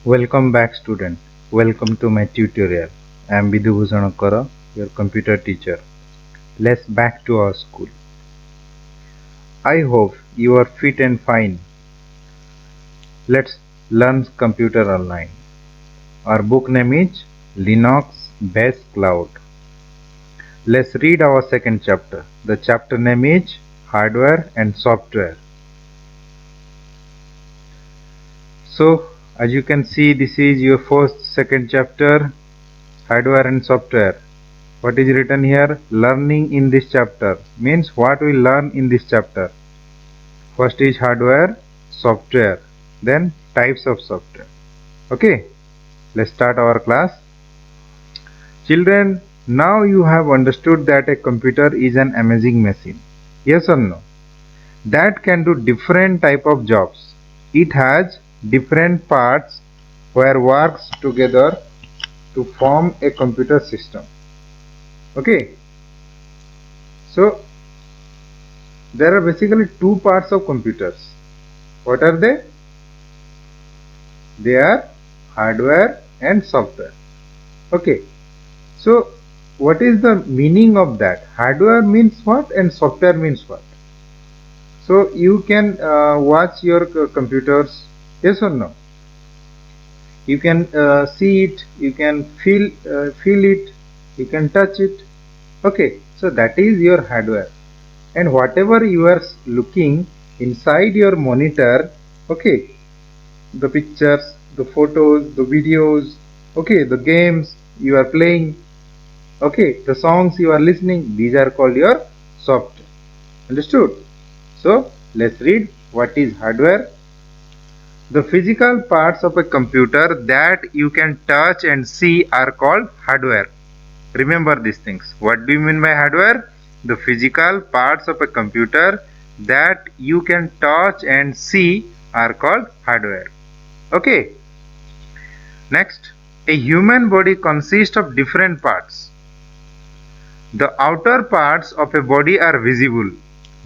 Welcome back student. Welcome to my tutorial. I am Vidhu Bhushanakara, your computer teacher. Let's back to our school. I hope you are fit and fine. Let's learn computer online. Our book name is Linux Base Cloud. Let's read our second chapter. The chapter name is Hardware and Software. So as you can see, this is your second chapter, Hardware and Software. What is written here? Learning in this chapter means what we learn in this chapter. First is hardware, software, then types of software. Okay, let's start our class. Children, now you have understood that a computer is an amazing machine. Yes or no? That can do different type of jobs. It has different parts where works together to form a computer system. Okay, so there are basically two parts of computers. What are they? They are hardware and software. Okay, so what is the meaning of that? Hardware means what and software means what? So you can watch your computers, yes or no? You can see it, you can feel it, you can touch it. Okay, so that is your hardware. And whatever you are looking inside your monitor, okay, the pictures, the photos, the videos, okay, the games you are playing, okay, the songs you are listening, these are called your software. Understood? So let's read what is hardware. The physical parts of a computer that you can touch and see are called hardware. Remember these things. What do you mean by hardware? The physical parts of a computer that you can touch and see are called hardware. Okay. Next, a human body consists of different parts. The outer parts of a body are visible,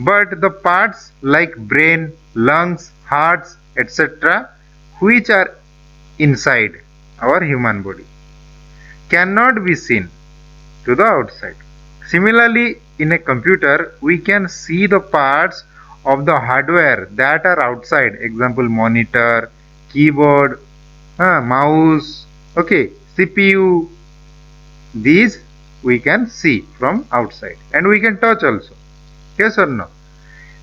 but the parts like brain, lungs, hearts, etc., which are inside our human body, cannot be seen to the outside. Similarly, in a computer, we can see the parts of the hardware that are outside. Example, monitor, keyboard, mouse, okay, CPU. These we can see from outside and we can touch also. Yes or no?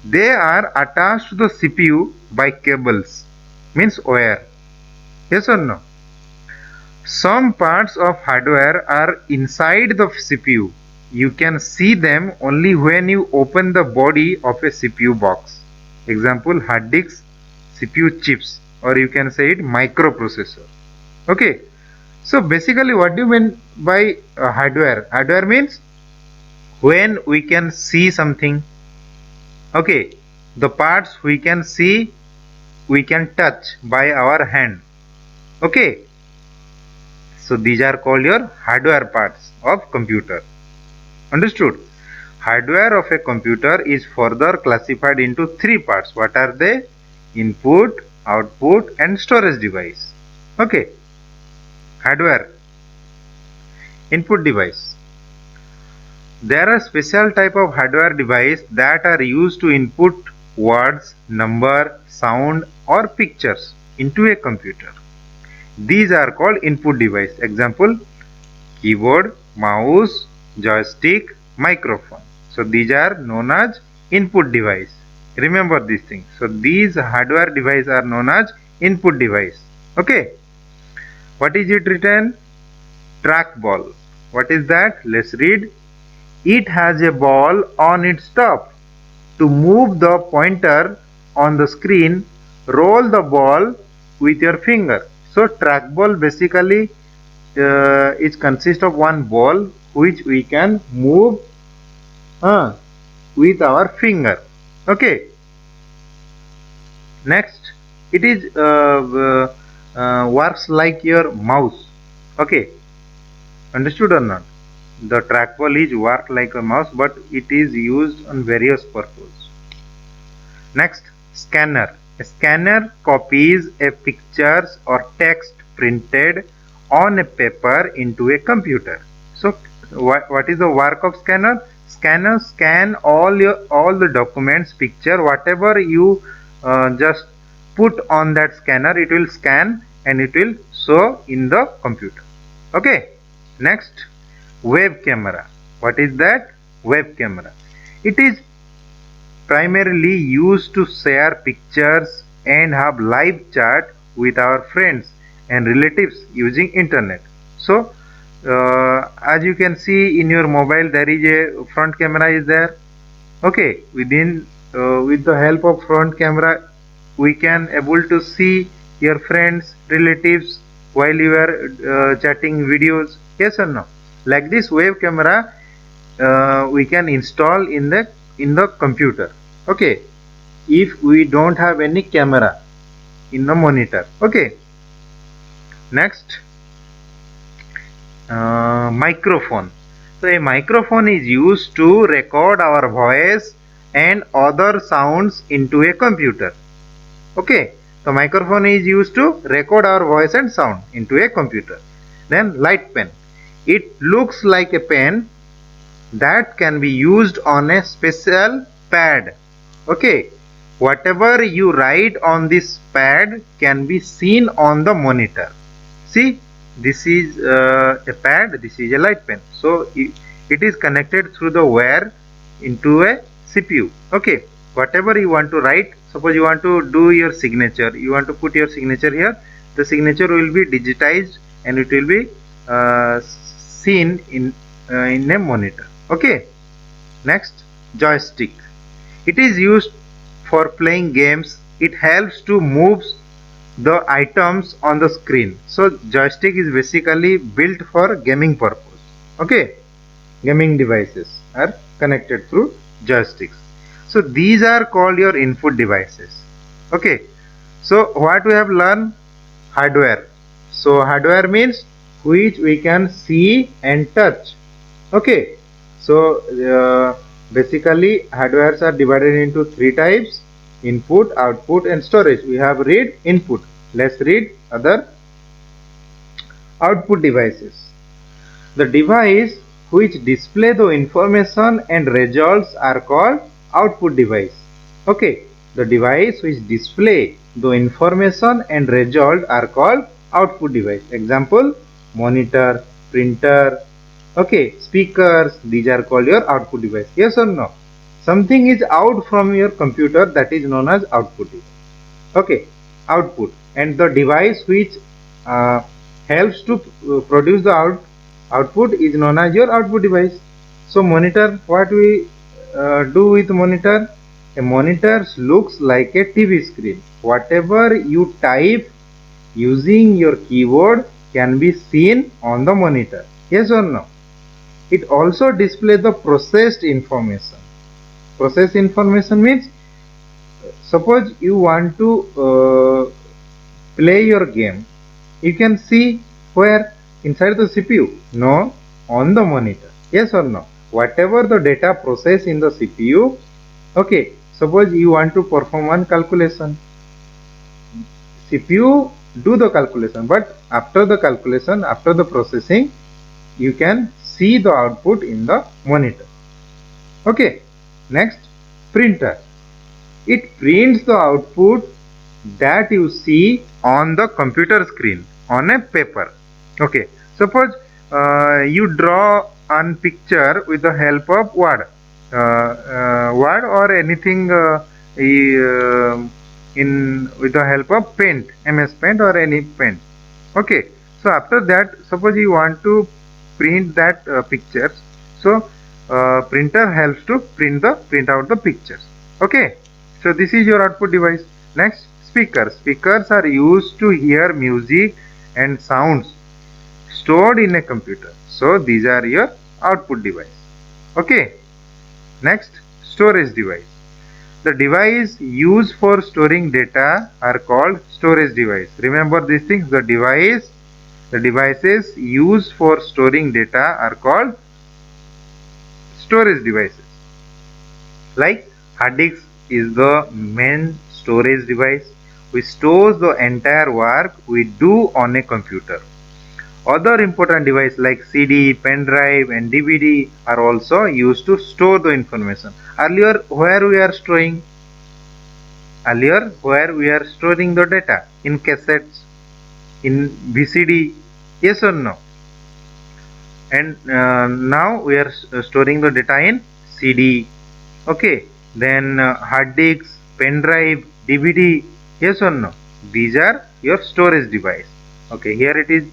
They are attached to the CPU by cables, means wire. Yes or no? Some parts of hardware are inside the CPU. You can see them only when you open the body of a CPU box. Example, hard disks, CPU chips, or you can say it microprocessor. Okay. So basically what do you mean by hardware? Hardware means when we can see something. Okay. The parts we can see, we can touch by our hand. Okay. So these are called your hardware parts of computer. Understood? Hardware of a computer is further classified into three parts. What are they? Input, output and storage device. Okay. Hardware. Input device. There are special type of hardware device that are used to input words, number, sound or pictures into a computer. These are called input device. Example, keyboard, mouse, joystick, microphone. So these are known as input device. Remember these things. So these hardware devices are known as input device. Okay. What is it written? Trackball. What is that? Let's read. It has a ball on its top. To move the pointer on the screen, roll the ball with your finger. So trackball basically it consists of one ball which we can move with our finger. Okay. Next, it is works like your mouse. Okay. Understood or not? The trackball is work like a mouse, but it is used on various purposes. Next, scanner. A scanner copies a pictures or text printed on a paper into a computer. So what is the work of scanner? Scanner scan all the documents, picture, whatever you just put on that scanner, it will scan and it will show in the computer. Okay. Next, web camera. What is that? Web camera. It is primarily used to share pictures and have live chat with our friends and relatives using internet. So as you can see in your mobile, there is a front camera is there. Okay, with the help of front camera we can able to see your friends, relatives while you are chatting videos. Yes or no? Like this web camera we can install in the computer. Okay, if we don't have any camera in the monitor. Okay. Next, microphone. So a microphone is used to record our voice and other sounds into a computer. Okay, the microphone is used to record our voice and sound into a computer. Then light pen. It looks like a pen that can be used on a special pad. Okay, whatever you write on this pad can be seen on the monitor. See, this is a pad, this is a light pen. So it is connected through the wire into a CPU. Okay, whatever you want to write, suppose you want to do your signature, you want to put your signature here, the signature will be digitized and it will be seen in a monitor. Okay. Next, joystick. It is used for playing games. It helps to move the items on the screen. So joystick is basically built for gaming purpose. Okay, gaming devices are connected through joysticks. So these are called your input devices. Okay, so what we have learned? Hardware. So hardware means which we can see and touch. Okay, so basically hardwares are divided into three types: input, output and storage. We have read input. Let's read other output devices. The device which display the information and results are called output device. Okay, the device which display the information and result are called output device. Example, monitor, printer, okay, speakers, these are called your output device. Yes or no? Something is out from your computer, that is known as output device. Okay, output, and the device which uh, helps to produce the output is known as your output device. So monitor, what we do with monitor? A monitor looks like a TV screen. Whatever you type using your keyboard can be seen on the monitor. Yes or no? It also displays the processed information. Processed information means, suppose you want to play your game, you can see where? Inside the CPU? No, on the monitor. Yes or no? Whatever the data processed in the CPU, okay, suppose you want to perform one calculation, CPU do the calculation, but after the calculation, after the processing, you can see the output in the monitor. Okay. Next, printer. It prints the output that you see on the computer screen on a paper. Okay, suppose you draw a picture with the help of Word, Word or anything in with the help of Paint, MS Paint or any paint. Okay, so after that, suppose you want to print that pictures, so printer helps to print out the pictures. Okay, so this is your output device. Next, speakers. Speakers are used to hear music and sounds stored in a computer. So these are your output device. Okay. Next, storage device. The device used for storing data are called storage device. Remember these things. The devices used for storing data are called storage devices. Like hard disk is the main storage device. we store the entire work we do on a computer. Other important devices like CD, pen drive and DVD are also used to store the information. Earlier where we are storing? Earlier where we are storing the data? In cassettes, in VCD, yes or no? And now we are storing the data in CD. Okay, then hard disks, pen drive, DVD, yes or no? These are your storage device. Okay, here it is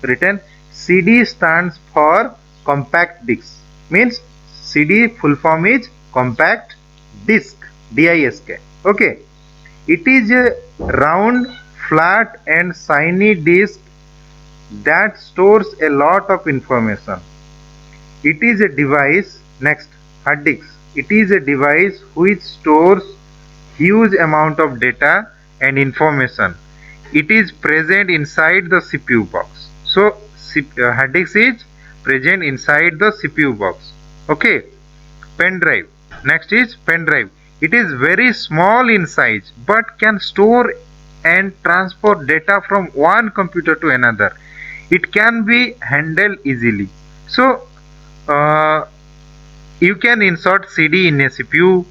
written CD stands for compact disc, means CD full form is compact disc, DISK. Okay, it is a round, flat and shiny disc that stores a lot of information. It is a device, next, hard disk. It is a device which stores huge amount of data and information. It is present inside the CPU box. So hard disk is present inside the CPU box. Okay. Pen drive. Next is pen drive. It is very small in size but can store and transport data from one computer to another. It can be handled easily. So uh, you can insert CD in a CPU,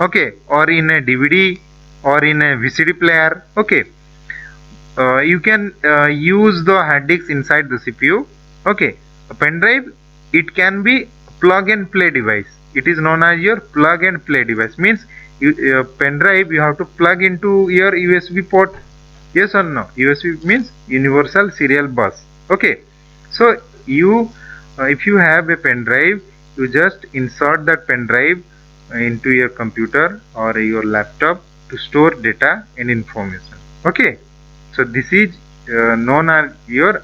okay, or in a DVD or in a VCD player. Okay, you can use the hard disk inside the CPU. Okay, a pen drive, it can be plug and play device. It is known as your plug and play device, means pen drive you have to plug into your USB port, yes or no? USB means universal serial bus. Okay, so you if you have a pen drive, you just insert that pen drive into your computer or your laptop to store data and information. Okay, so this is known as your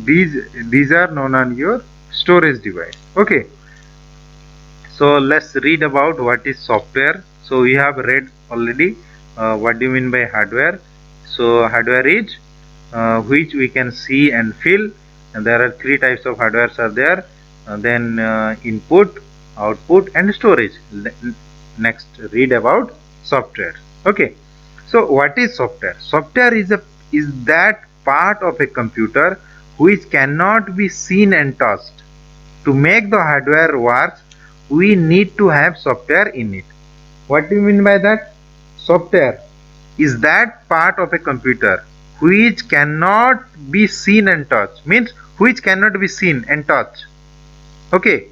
these are known as your storage device. Okay, so let's read about what is software. So we have read already what do you mean by hardware. So hardware is which we can see and feel, and there are three types of hardwares are there. Then input, output and storage. Next read about software. Okay, so what is software? Software is that part of a computer which cannot be seen and touched. To make the hardware work, we need to have software in it. What do you mean by that? Software is that part of a computer which cannot be seen and touched, means which cannot be seen and touched. Okay,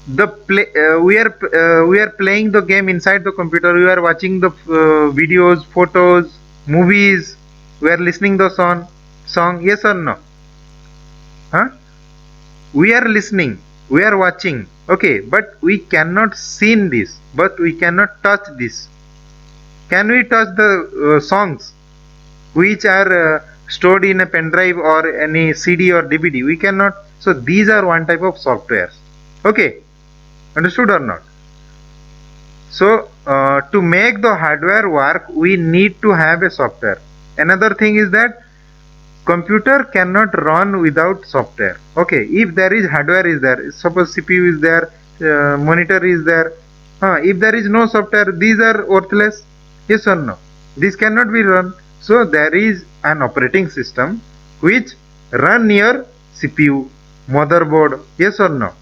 we are playing the game inside the computer, we are watching the videos, photos, movies, we are listening the song, yes or no? Huh? We are listening, we are watching, okay, but we cannot see this, but we cannot touch this. Can we touch the songs which are stored in a pen drive or any CD or DVD? We cannot. So these are one type of softwares. Okay, understood or not? So to make the hardware work, we need to have a software. Another thing is that computer cannot run without software. Okay, if there is hardware is there, suppose CPU is there, monitor is there, if there is no software, these are worthless, yes or no? This cannot be run. So there is an operating system which run your CPU, motherboard, yes or no?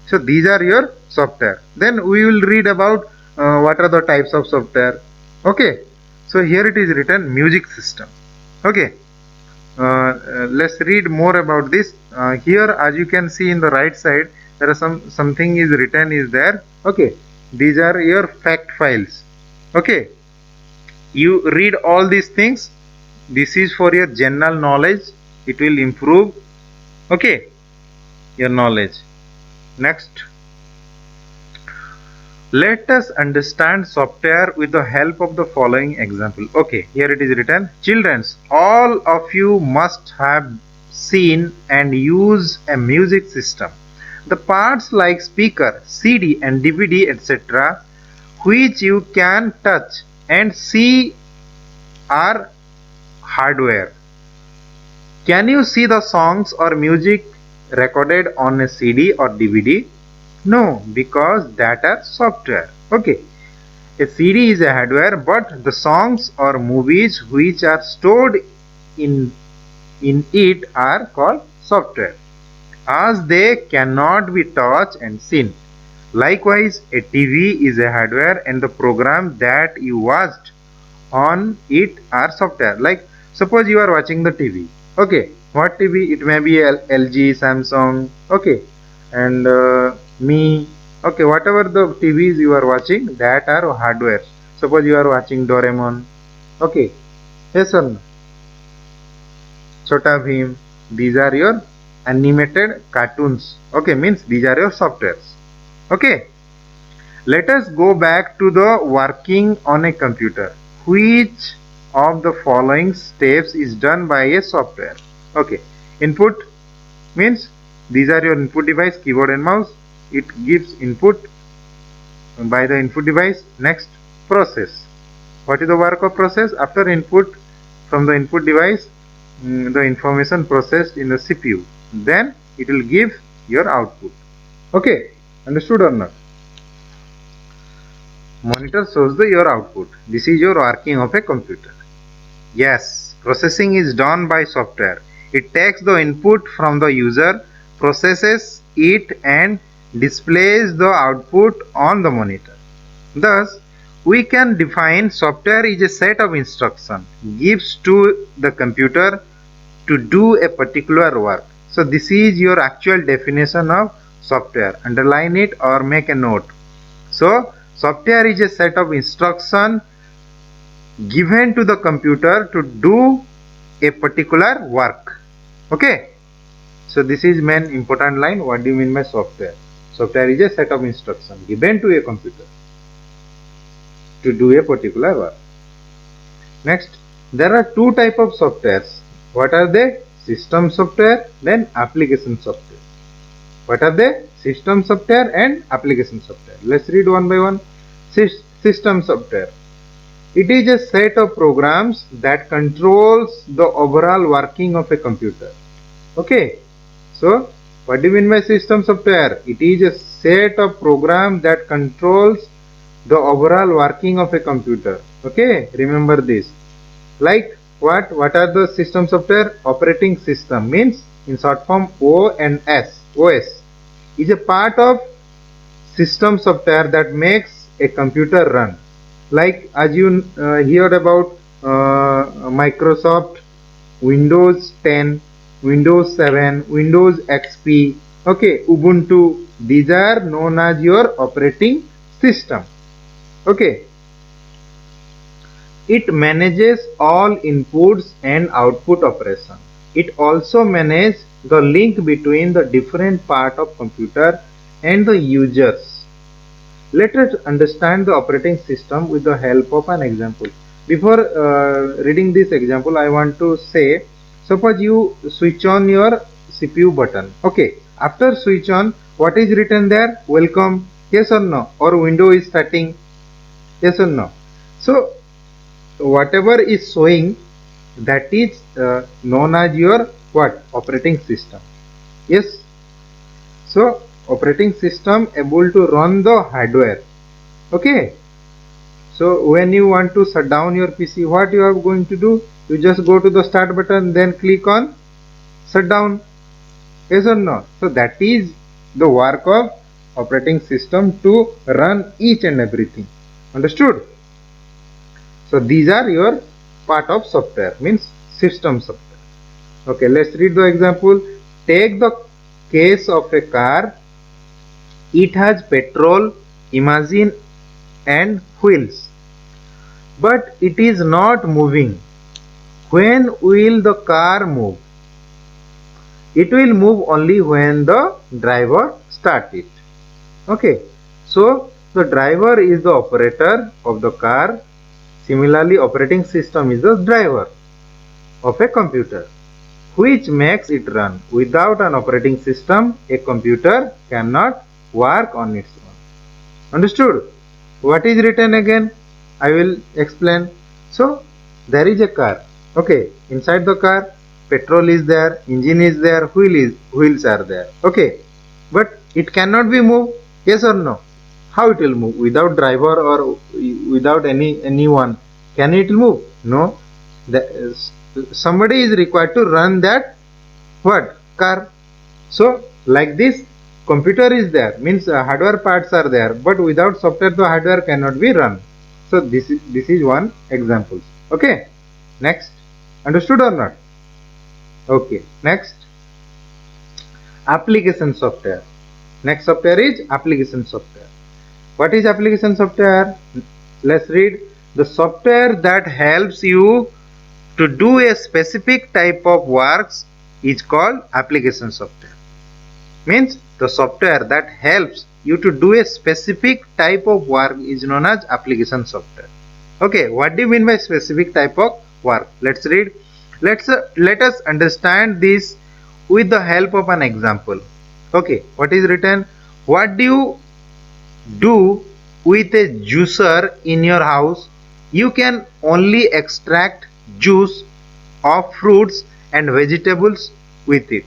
So these are your software. Then we will read about what are the types of software. Okay, so here it is written music system. Okay, let's read more about this. Here as you can see in the right side, there are something is written is there. Okay, these are your fact files. Okay, you read all these things. This is for your general knowledge. It will improve, okay, your knowledge. Next, let us understand software with the help of the following example. Okay, here it is written, children, all of you must have seen and use a music system. The parts like speaker, CD and DVD etc. which you can touch and see are hardware. Can you see the songs or music recorded on a CD or DVD? No, because that are software. Okay. A CD is a hardware, but the songs or movies which are stored in it are called software, as they cannot be touched and seen. Likewise, a TV is a hardware and the program that you watched on it are software. Like suppose you are watching the TV. Okay, what TV? It may be LG, Samsung. Okay, and me. Okay, whatever the TVs you are watching, that are hardware. Suppose you are watching Doraemon. Okay, yes or no? Chota Bheem. These are your animated cartoons. Okay, means these are your softwares. Okay. Let us go back to the working on a computer. Which of the following steps is done by a software? Okay, input means these are your input device, keyboard and mouse. It gives input by the input device. Next, process. What is the work of process? After input from the input device, the information processed in the CPU. Then it will give your output. Okay, understood or not? Monitor shows your output. This is your working of a computer. Yes, processing is done by software. It takes the input from the user, processes it and displays the output on the monitor. Thus, we can define software is a set of instructions gives to the computer to do a particular work. So this is your actual definition of software. Underline it or make a note. So software is a set of instructions given to the computer to do a particular work. Okay. So this is main important line. What do you mean by software? Software is a set of instructions given to a computer to do a particular work. Next, there are two types of softwares. What are they? System software, then application software. What are they? System software and application software. Let's read one by one. System software. It is a set of programs that controls the overall working of a computer. Okay. So, what do you mean by system software? It is a set of programs that controls the overall working of a computer. Okay. Remember this. Like what? What are the system software? Operating system means in short form O and S. OS is a part of system software that makes a computer run. Like as you heard about Microsoft, Windows 10, Windows 7, Windows XP, okay, Ubuntu, these are known as your operating system. Okay. It manages all inputs and output operation. It also manages the link between the different part of computer and the users. Let us understand the operating system with the help of an example. Before reading this example, I want to say, suppose you switch on your CPU button. Okay, after switch on, what is written there? Welcome, yes or no? Or window is starting, yes or no? So, whatever is showing, that is known as your what? Operating system. Yes. So, operating system able to run the hardware. Okay. So when you want to shut down your PC, what you are going to do? You just go to the start button, then click on shut down. Yes or no? So that is the work of operating system to run each and everything. Understood? So these are your part of software, means system software. Okay, let's read the example. Take the case of a car. It has petrol, engine and wheels, but it is not moving. When will the car move? It will move only when the driver starts it. Okay, so the driver is the operator of the car. Similarly, operating system is the driver of a computer, which makes it run. Without an operating system, a computer cannot work on its own. Understood? What is written again? I will explain. So, there is a car. Okay, inside the car, petrol is there, engine is there, wheels are there. Okay, but it cannot be moved. Yes or no? How it will move? Without driver or without anyone, can it move? No. Somebody is required to run that what? Car. So like this, computer is there, means hardware parts are there, but without software the hardware cannot be run. So this is one example. Okay. Next. Understood or not? Okay. Next. Application software. Next software is application software. What is application software? Let's read. The software that helps you to do a specific type of works is called application software. Means the software that helps you to do a specific type of work is known as application software. Okay, what do you mean by specific type of work? Let's read. Let us understand this with the help of an example. Okay, what is written? What do you do with a juicer in your house? You can only extract juice of fruits and vegetables with it.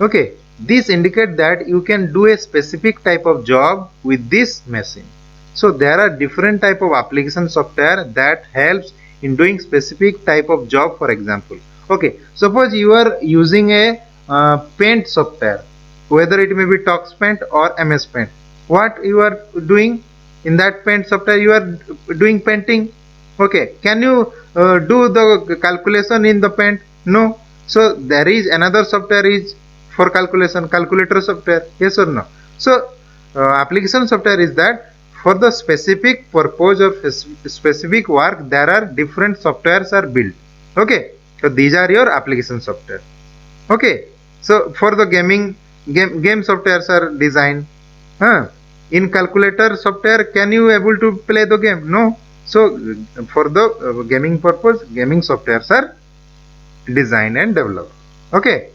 Okay, this indicates that you can do a specific type of job with this machine. So there are different type of application software that helps in doing specific type of job. For example, okay, suppose you are using a paint software, whether it may be Tox Paint or MS Paint. What you are doing in that paint software? You are doing painting. Okay, can you do the calculation in the paint? No. So there is another software is for calculation, calculator software. Yes or no? So application software is that for the specific purpose of specific work, there are different softwares are built. Okay, so these are your application software. Okay, so for the game softwares are designed. In calculator software, can you able to play the game? No. So for the gaming purpose, gaming softwares are designed and developed. Okay,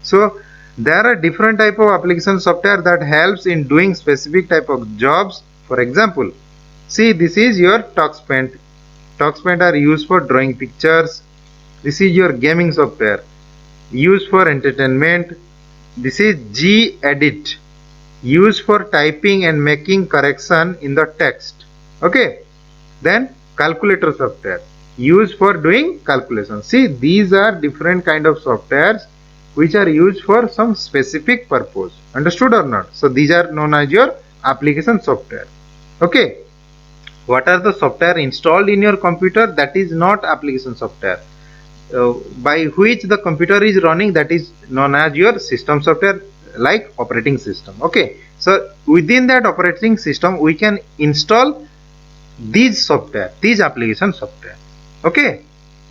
so there are different type of application software that helps in doing specific type of jobs. For example, see, this is your Tox Paint. Tox Paint are used for drawing pictures. This is your gaming software used for entertainment. This is Gedit, used for typing and making correction in the text. Okay, then calculator software used for doing calculation. See, these are different kind of softwares which are used for some specific purpose. Understood or not? So these are known as your application software. Okay, what are the software installed in your computer? That is not application software. By which the computer is running, that is known as your system software, like operating system. Okay, so within that operating system we can install these software, these application software. Okay,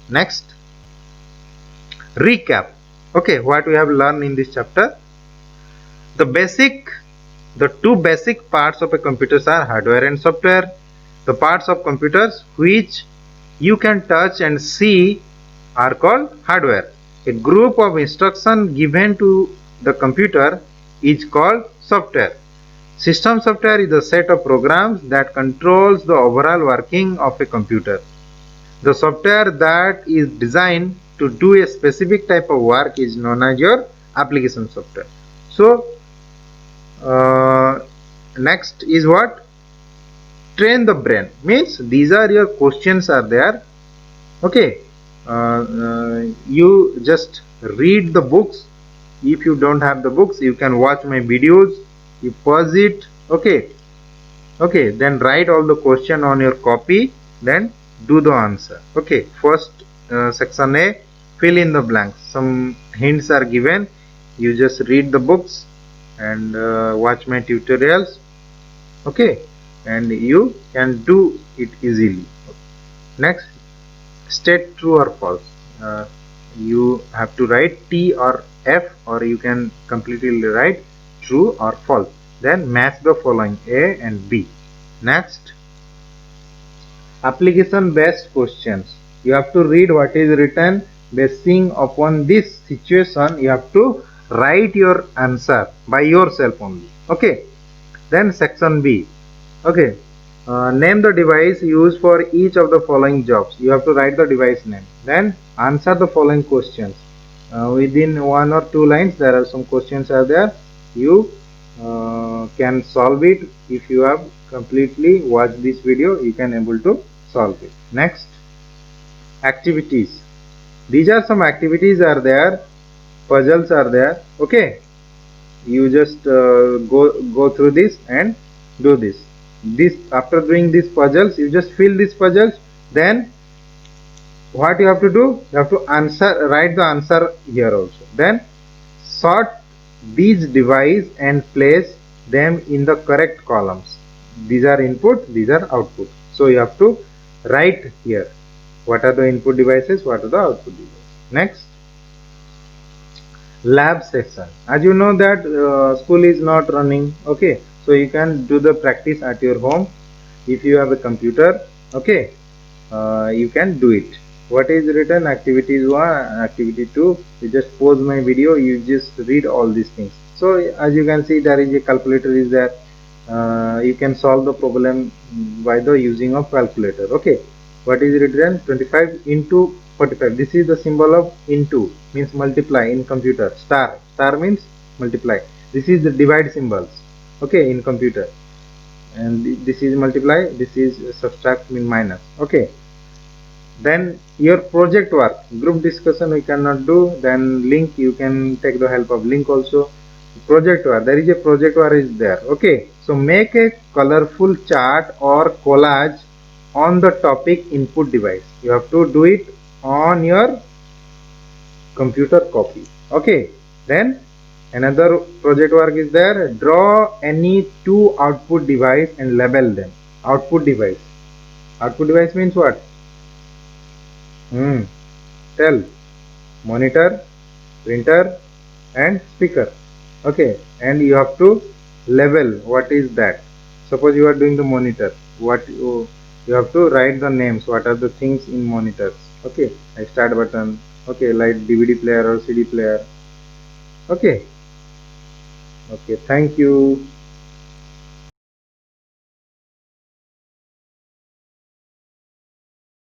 next, recap. Okay, what we have learned in this chapter? The two basic parts of a computer are hardware and software. The parts of computers which you can touch and see are called hardware. A group of instructions given to the computer is called software. System software is a set of programs that controls the overall working of a computer. The software that is designed to do a specific type of work is known as your application software. So next is what? Train the brain. Means these are your questions are there. Okay, you just read the books. If you don't have the books, you can watch my videos. You pause it. Okay, then write all the question on your copy, then do the answer. Okay, first section A, fill in the blanks. Some hints are given. You just read the books and watch my tutorials. Okay, and you can do it easily. Next, state true or false. You have to write T or F, or you can completely write true or false. Then match the following A and B. Next, application based questions. You have to read what is written. Basing upon this situation, you have to write your answer by yourself only. Okay, then section B. Okay, name the device used for each of the following jobs. You have to write the device name. Then answer the following questions. Within one or two lines, there are some questions are there. You can solve it. If you have completely watched this video, you can able to solve it. Next, activities. These are some activities are there, puzzles are there. Okay, you just go through this and do this. After doing these puzzles, you just fill these puzzles. Then what you have to do, you have to write the answer here also. Then sort these device and place them in the correct columns. These are input, these are output. So you have to write here what are the input devices, what are the output devices. Next, lab session. As you know that school is not running. Okay, so you can do the practice at your home. If you have a computer, okay, you can do it. What is written? Activities 1, activity 2. You just pause my video, you just read all these things. So as you can see, there is a calculator is there. You can solve the problem by the using of calculator. Okay, what is written? 25 into 45. This is the symbol of into, means multiply in computer. Star means multiply. This is the divide symbols, okay, in computer. And this is multiply, this is subtract, mean minus. Okay, then your project work, group discussion we cannot do. Then link, you can take the help of link also. Project work, there is a project work is there. Okay, so make a colorful chart or collage on the topic input device. You have to do it on your computer copy. Okay, then another project work is there. Draw any two output device and label them. Output device means what? Tell. Monitor, printer and speaker. Okay, and you have to label what is that. Suppose you are doing the monitor, what you have to write the names, what are the things in monitors. Okay, like start button, okay, like DVD player or CD player. Okay, okay, thank you.